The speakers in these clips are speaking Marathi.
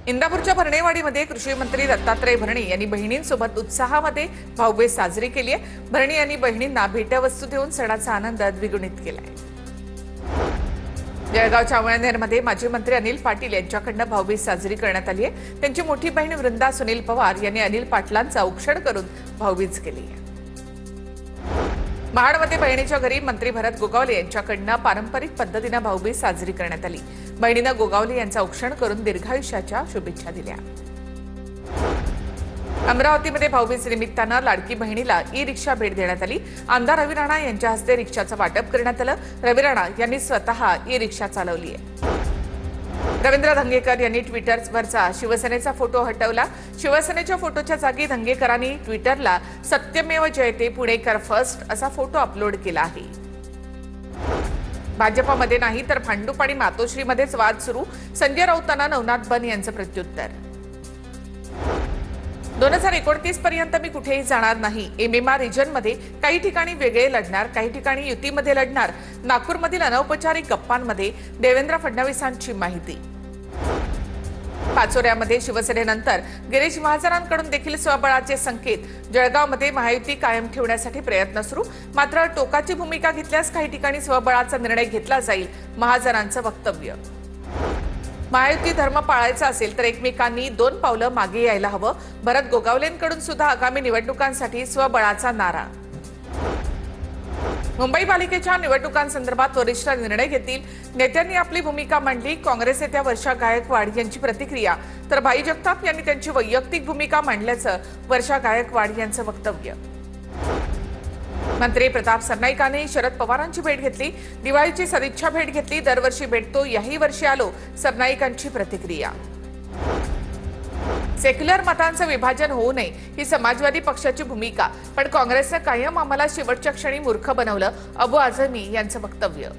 इंदापूरच्या भरणेवाडीमध्ये कृषी मंत्री दत्तात्रय भरणे यांनी बहिणींसोबत उत्साहामध्ये भाऊबीज साजरी केली आहे। भरणे यांनी बहिणींना भेटवस्तू देऊन सणाचा आनंद द्विगुणित केलाय। जळगावच्या अमळनेरमध्ये माजी मंत्री अनिल पाटील यांच्याकडून भाऊबीज साजरी करण्यात आली आहे। त्यांची मोठी बहीण वृंदा सुनील पवार यांनी अनिल पाटलांचा औक्षण करून भाऊबीज केली आहे। महाडमध्ये बहिणीच्या घरी मंत्री भरत गोगावले यांच्याकडून पारंपरिक पद्धतीने भाऊबीज साजरी करण्यात आली। बहिणीनं गोगावले यांचा औक्षण करून दीर्घायुष्याच्या शुभेच्छा दिल्या। अमरावतीमध्ये भाऊबीज निमित्तानं लाडकी बहिणीला ई रिक्षा भेट देण्यात आली। आमदार रवी राणा यांच्या हस्ते रिक्षाचं वाटप करण्यात आलं। रवी राणा यांनी स्वतः ई रिक्षा चालवली आहे। रवींद्र धंगेकर यांनी ट्विटरवरचा शिवसेनेचा फोटो हटवला। शिवसेनेच्या फोटोच्या जागी धंगेकरांनी ट्विटरला सत्यमेव जयते पुणेकर फर्स्ट असा फोटो अपलोड केला आहे। भाजपमध्ये नाही तर भांडूप आणि मातोश्रीमध्येच वाद सुरू। संजय राऊतांना नवनाथ बन यांचं प्रत्युत्तर। 2029 पर्यंत मी कुठेही जाणार नाही। एमएमआर रिजनमध्ये काही ठिकाणी वेगळे लढणार, काही ठिकाणी युतीमध्ये लढणार। नागपूरमधील अनौपचारिक गप्पांमध्ये देवेंद्र फडणवीसांची माहिती। पाचोऱ्यामध्ये शिवसेनेनंतर गिरीश महाजनांकडून देखील स्वबळाचे संकेत। जळगावमध्ये महायुती कायम ठेवण्यासाठी प्रयत्न सुरू, मात्र टोकाची भूमिका घेतल्यास काही ठिकाणी स्वबळाचा निर्णय घेतला जाईल, महाजनांचं वक्तव्य। महायुती धर्म पाळायचा असेल तर एकमेकांनी 2 पावलं मागे यायला हवं। भरत गोगावलेंकडून सुद्धा आगामी निवडणुकांसाठी स्वबळाचा नारा। मुंबई पालिकेच्या निवडणुकांसंदर्भात वरिष्ठ निर्णय घेतील, नेत्यांनी आपली भूमिका मांडली। काँग्रेस नेत्या वर्षा गायकवाड यांची प्रतिक्रिया, तर भाई जगताप यांनी त्यांची वैयक्तिक भूमिका मांडल्याचं वर्षा गायकवाड यांचं वक्तव्य। मंत्री प्रताप सरनाईकांनी शरद पवारांची भेट घेतली। दिवाळीची सदिच्छा भेट घेतली। दरवर्षी भेटतो, याही वर्षी आलो, सरनाईकांची प्रतिक्रिया। सेक्युलर मतांचं विभाजन होऊ नये ही समाजवादी पक्षाची भूमिका, पण काँग्रेसनं कायम आम्हाला शेवटच्या क्षणी मूर्ख बनवलं, अबू आझमी यांचं वक्तव्य।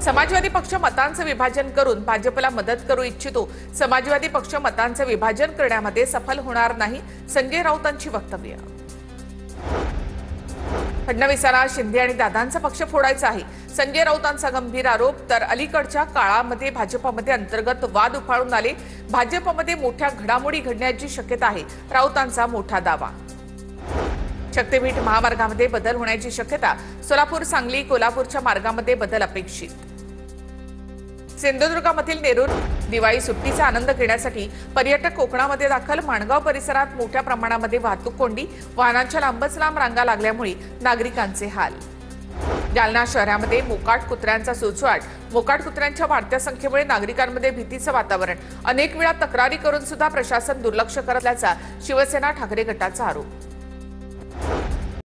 समाजवादी पक्ष मतांचं विभाजन करून भाजपला मदत करू इच्छितो। समाजवादी पक्ष मतांचं विभाजन करण्यामध्ये सफल होणार नाही, संजय राऊतांची वक्तव्य। फडणवीसांना शिंदे आणि दादांचा पक्ष फोडायचा आहे, संजय राऊतांचा गंभीर आरोप। तर अलीकडच्या काळामध्ये भाजपमध्ये अंतर्गत वाद उफाळून आले, भाजपमध्ये मोठ्या घडामोडी घडण्याची शक्यता आहे, राऊतांचा मोठा दावा। शक्तीपीठ महामार्गामध्ये बदल होण्याची शक्यता, सोलापूर सांगली कोल्हापूरच्या मार्गामध्ये बदल अपेक्षित। सिंधुदुर्गामधील नेरूर दिवाळी सुट्टीचा आनंद घेण्यासाठी पर्यटक कोकणामध्ये दाखल। माणगाव परिसरात मोठ्या प्रमाणामध्ये वाहतूक कोंडी, वाहनांच्या लांबच लांब रांगा लागल्यामुळे नागरिकांचे हाल। जालना शहरामध्ये मोकाट कुत्र्यांचा सुळसुळाट, मोकाट कुत्र्यांच्या वाढत्या संख्येमुळे नागरिकांमध्ये भीतीचं वातावरण। अनेक वेळा तक्रारी करून सुद्धा प्रशासन दुर्लक्ष करत असल्याचा शिवसेना ठाकरे गटाचा आरोप।